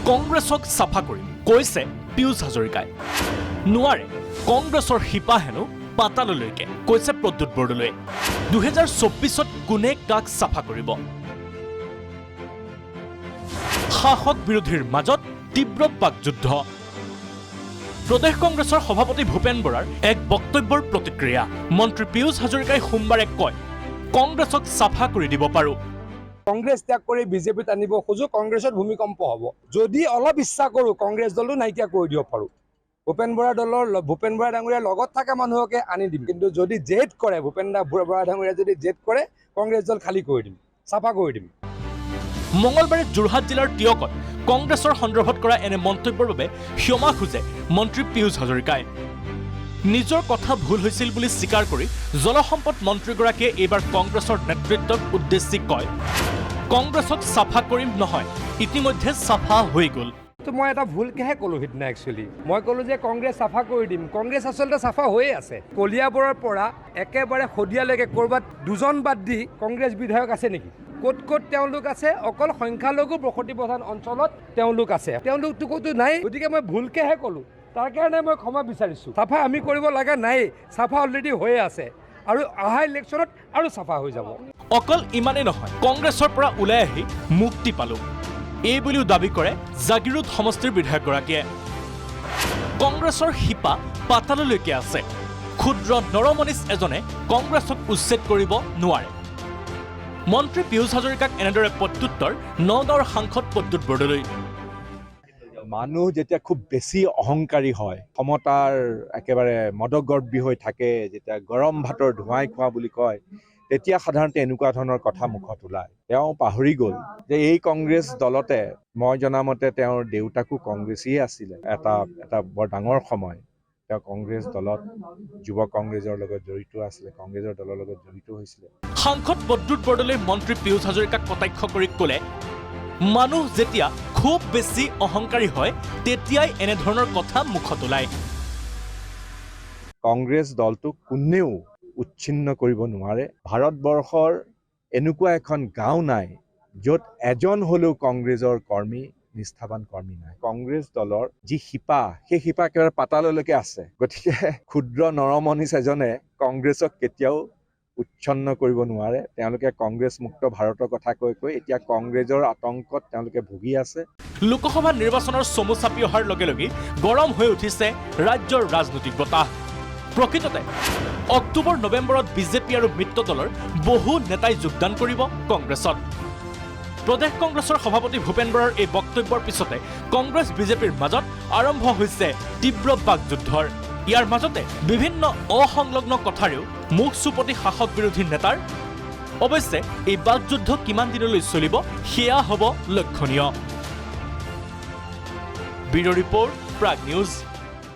কংগ্ৰেছক চাফা কৰিম কৈছে পীয়ুষ হাজৰিকাই। নোৱাৰে কংগ্ৰেছৰ শিপা হেনো পাতাললৈকে কৈছে প্ৰদ্যুৎ বৰদলৈয়ে। 2024ত কোনে কাক চাফা কৰিব? শাসক বিৰোধীৰ মাজত তীব্ৰ বাকযুদ্ধ। প্ৰদেশ কংগ্ৰেছৰ সভাপতি ভূপেন বৰাৰ এক বক্তব্যৰ প্ৰতিক্ৰিয়া। মন্ত্ৰী পীয়ুষ হাজৰিকাই সোমবাৰে কয়, কংগ্ৰেছক চাফা কৰি দিব পাৰোঁ। কংগ্ৰেছ ত্যাগ কৰি বিজেপিত আনিব খোজো, কংগ্ৰেছত ভূমিকম্প হ'ব। যদি অলপ ইচ্ছা কৰোঁ কংগ্ৰেছ দলটো নাইকিয়া কৰি দিব পাৰোঁ। ভূপেন বৰা ডাঙৰীয়াৰ লগত থকা মানুহকে আনি দিম। কিন্তু যদি জেদ কৰে ভূপেন বৰা ডাঙৰীয়াই যদি জেদ কৰে কংগ্ৰেছ দল খালী কৰি দিম, চাফা কৰি দিম। মঙলবাৰে যোৰহাট জিলাৰ টিয়কত কংগ্ৰেছৰ সন্দৰ্ভত কৰা এনে মন্তব্যৰ বাবে ক্ষমা খোজে মন্ত্ৰী পীয়ুষ হাজৰিকাই। নিজৰ কথা ভুল হৈছিল বুলি স্বীকাৰ কৰি জলসম্পদ মন্ত্ৰীগৰাকীয়ে এইবাৰ কংগ্ৰেছৰ নেতৃত্বক উদ্দেশ্যি কয়, কংগ্ৰেছক চাফা কৰিম নহয়, ইতিমধ্যে চাফা হৈ গ'ল। মই এটা ভুলকেহে ক'লোঁ সিদিনা। একচুৱেলি মই ক'লোঁ যে কংগ্ৰেছ চাফা কৰি দিম। কংগ্ৰেছ আচলতে চাফা হৈয়ে আছে। কলিয়াবৰৰ পৰা একেবাৰে শদিয়ালৈকে ক'ৰবাত দুজন বাদ দি কংগ্ৰেছ বিধায়ক আছে নেকি? ক'ত ক'ত তেওঁলোক আছে? অকল সংখ্যালঘু বসতি প্ৰধান অঞ্চলত তেওঁলোক আছে। তেওঁলোকতো ক'তো নাই। গতিকে মই ভুলকেহে ক'লোঁ, তাৰ কাৰণে মই ক্ষমা বিচাৰিছোঁ। চাফা আমি কৰিব লগা নাই, চাফা অলৰেডি হৈয়ে আছে আৰু অহা ইলেকশ্যনত আৰু চাফা হৈ যাব। অকল ইমানেই নহয়, কংগ্ৰেছৰ পৰা ওলাই আহি মুক্তি পালোঁ এই বুলিও দাবী কৰে জাগিৰোড সমষ্টিৰ বিধায়কগৰাকীয়ে। কংগ্ৰেছৰ শিপা পাতাললৈকে আছে। ক্ষুদ্ৰ নৰমনিচ এজনে কংগ্ৰেছক উচ্ছেদ কৰিব নোৱাৰে। মন্ত্ৰী পীয়ুষ হাজৰিকাক এনেদৰে প্ৰত্যুত্তৰ নগাঁৱৰ সাংসদ প্ৰদ্যুৎ বৰদলৈ। মানুহ যেতিয়া খুব বেছি অহংকাৰী হয়, ক্ষমতাৰ একেবাৰে মদগৰ্বী হৈ থাকে, যেতিয়া গৰম ভাতৰ ধোঁৱাই খোৱা বুলি কয়, তেতিয়া সাধাৰণতে এনেকুৱা ধৰণৰ কথা মুখত ওলায়। তেওঁ পাহৰি গ'ল যে এই কংগ্ৰেছ দলতে মই জনামতে তেওঁৰ দেউতাকো কংগ্ৰেছীয়ে আছিলে। এটা বৰ ডাঙৰ সময় তেওঁ কংগ্ৰেছ দলত যুৱ কংগ্ৰেছৰ লগত জড়িত আছিলে, কংগ্ৰেছৰ দলৰ লগত জড়িত হৈছিলে। সাংসদ প্ৰদ্যুৎ বৰদলৈ মন্ত্ৰী পীয়ুষ হাজৰিকাক কটাক্ষ কৰি ক'লে, মানুহ যেতিয়া খুব বেছি অহংকাৰী হয় তেতিয়াই এনেধৰণৰ কথা মুখত ওলায়। কংগ্ৰেছ দলটোক কোনেও উচ্ছিন্ন কৰিব নোৱাৰে। ভাৰতবৰ্ষৰ এনেকুৱা এখন গাঁও নাই য'ত এজন হ'লেও কংগ্ৰেছৰ কৰ্মী, নিষ্ঠাবান কৰ্মী নাই। কংগ্ৰেছ দলৰ যি শিপা, সেই শিপা একেবাৰে পাতাললৈকে আছে। গতিকে ক্ষুদ্ৰ নৰমনিচ এজনে কংগ্ৰেছক কেতিয়াও উচ্ছন্ন কৰিব নোৱাৰে। তেওঁলোকে কংগ্ৰেছ মুক্ত ভাৰতৰ কথা কৈ এতিয়া কংগ্ৰেছৰ আতংকত তেওঁলোকে ভুগি আছে। লোকসভা নিৰ্বাচনৰ চমু চাপি অহাৰ লগে লগে গৰম হৈ উঠিছে ৰাজ্যৰ ৰাজনৈতিক বতাহ। প্ৰকৃততে অক্টোবৰ নৱেম্বৰত বিজেপি আৰু মিত্ৰ দলৰ বহু নেতাই যোগদান কৰিব কংগ্ৰেছত। প্ৰদেশ কংগ্ৰেছৰ সভাপতি ভূপেন বৰাৰ এই বক্তব্যৰ পিছতে কংগ্ৰেছ বিজেপিৰ মাজত আৰম্ভ হৈছে তীব্ৰ বাকযুদ্ধৰ। ইয়াৰ মাজতে বিভিন্ন অসংলগ্ন কথাৰেও মুখ চুপতি শাসক বিৰোধী নেতাৰ। অৱশ্যে এই বাকযুদ্ধ কিমান দিনলৈ চলিব সেয়া হ'ব লক্ষণীয়। Bureau report, Prag news.